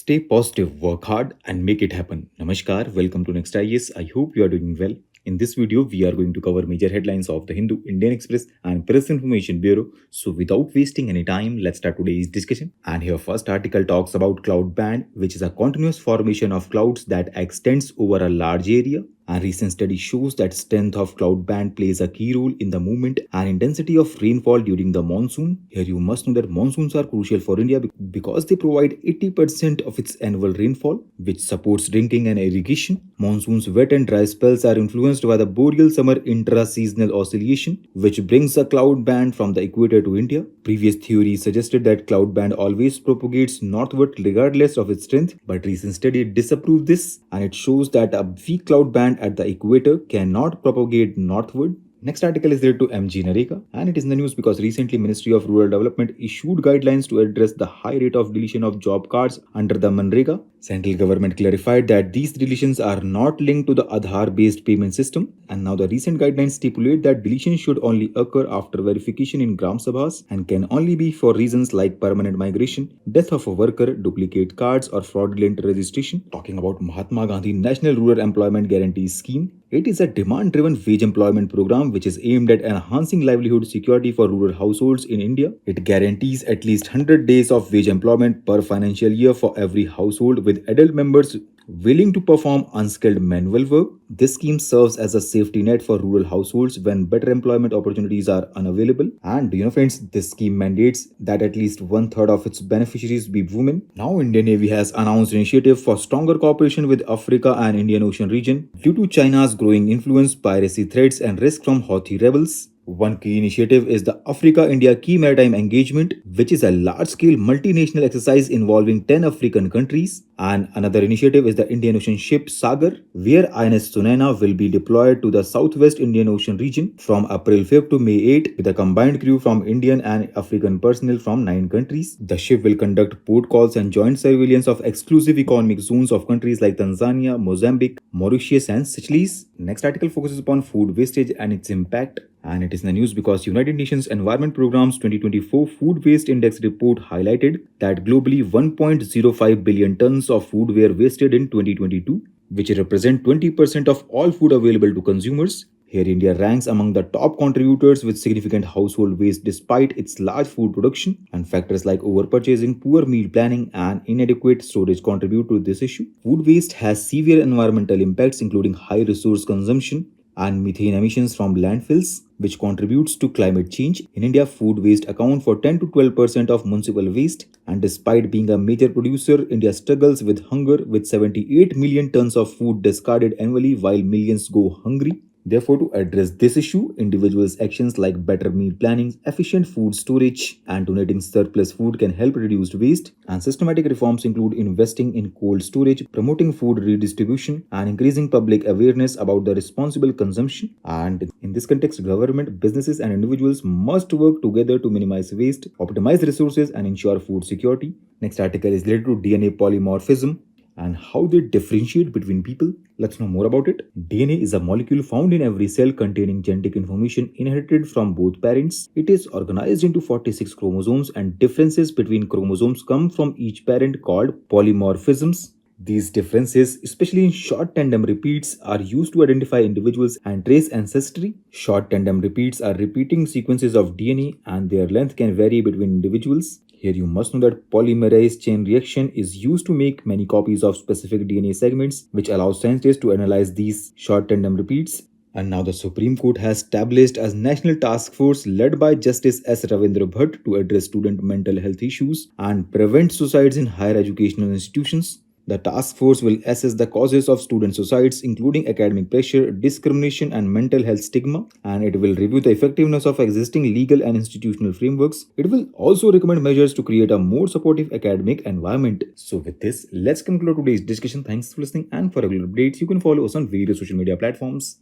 Stay positive, work hard, and make it happen. Namaskar, welcome to Next IS. I hope you are doing well. In this video, we are going to cover major headlines of the Hindu, Indian Express, and Press Information Bureau. So, without wasting any time, let's start today's discussion. And here, first article talks about cloud band, which is a continuous formation of clouds that extends over a large area. A recent study shows that strength of cloud band plays a key role in the movement and intensity of rainfall during the monsoon. Here you must know that monsoons are crucial for India because they provide 80% of its annual rainfall, which supports drinking and irrigation. Monsoon's wet and dry spells are influenced by the boreal summer intra-seasonal oscillation, which brings a cloud band from the equator to India. Previous theories suggested that cloud band always propagates northward regardless of its strength, but recent study disproved this, and it shows that a weak cloud band at the equator cannot propagate northward. Next article is related to MGNREGA, and it is in the news because recently Ministry of Rural Development issued guidelines to address the high rate of deletion of job cards under the MGNREGA. Central government clarified that these deletions are not linked to the Aadhaar-based payment system, and now the recent guidelines stipulate that deletion should only occur after verification in Gram Sabhas and can only be for reasons like permanent migration, death of a worker, duplicate cards, or fraudulent registration. Talking about Mahatma Gandhi National Rural Employment Guarantee Scheme, it is a demand-driven wage employment program which is aimed at enhancing livelihood security for rural households in India. It guarantees at least 100 days of wage employment per financial year for every household with adult members willing to perform unskilled manual work. This scheme serves as a safety net for rural households when better employment opportunities are unavailable. And friends, this scheme mandates that at least one-third of its beneficiaries be women. Now, Indian Navy has announced initiative for stronger cooperation with Africa and Indian Ocean region due to China's growing influence, piracy threats, and risk from Houthi rebels. One key initiative is the Africa-India Key Maritime Engagement, which is a large-scale multinational exercise involving 10 African countries. And another initiative is the Indian Ocean ship Sagar, where INS Sunaina will be deployed to the Southwest Indian Ocean region from April 5th to May 8th with a combined crew from Indian and African personnel from 9 countries. The ship will conduct port calls and joint surveillance of exclusive economic zones of countries like Tanzania, Mozambique, Mauritius, and Seychelles. Next article focuses upon food wastage and its impact. And it is in the news because United Nations Environment Programme's 2024 Food Waste Index report highlighted that globally 1.05 billion tons of food were wasted in 2022, which represent 20% of all food available to consumers. Here, India ranks among the top contributors with significant household waste despite its large food production, and factors like overpurchasing, poor meal planning, and inadequate storage contribute to this issue. Food waste has severe environmental impacts, including high resource consumption and methane emissions from landfills, which contributes to climate change. In India, food waste account for 10 to 12% of municipal waste, and despite being a major producer, India struggles with hunger with 78 million tons of food discarded annually while millions go hungry. Therefore, to address this issue, individuals' actions like better meal planning, efficient food storage, and donating surplus food can help reduce waste. And systematic reforms include investing in cold storage, promoting food redistribution, and increasing public awareness about the responsible consumption. And in this context, government, businesses, and individuals must work together to minimize waste, optimize resources, and ensure food security. Next article is related to DNA polymorphism and how they differentiate between people. Let's know more about it. DNA is a molecule found in every cell containing genetic information inherited from both parents. It is organized into 46 chromosomes, and differences between chromosomes come from each parent called polymorphisms. These differences, especially in short tandem repeats, are used to identify individuals and trace ancestry. Short tandem repeats are repeating sequences of DNA, and their length can vary between individuals. Here you must know that polymerase chain reaction is used to make many copies of specific DNA segments, which allows scientists to analyze these short tandem repeats. And now the Supreme Court has established a national task force led by Justice S. Ravindra Bhatt to address student mental health issues and prevent suicides in higher educational institutions. The task force will assess the causes of student suicides, including academic pressure, discrimination, and mental health stigma, and it will review the effectiveness of existing legal and institutional frameworks. It will also recommend measures to create a more supportive academic environment. So, with this, let's conclude today's discussion. Thanks for listening, and for regular updates, you can follow us on various social media platforms.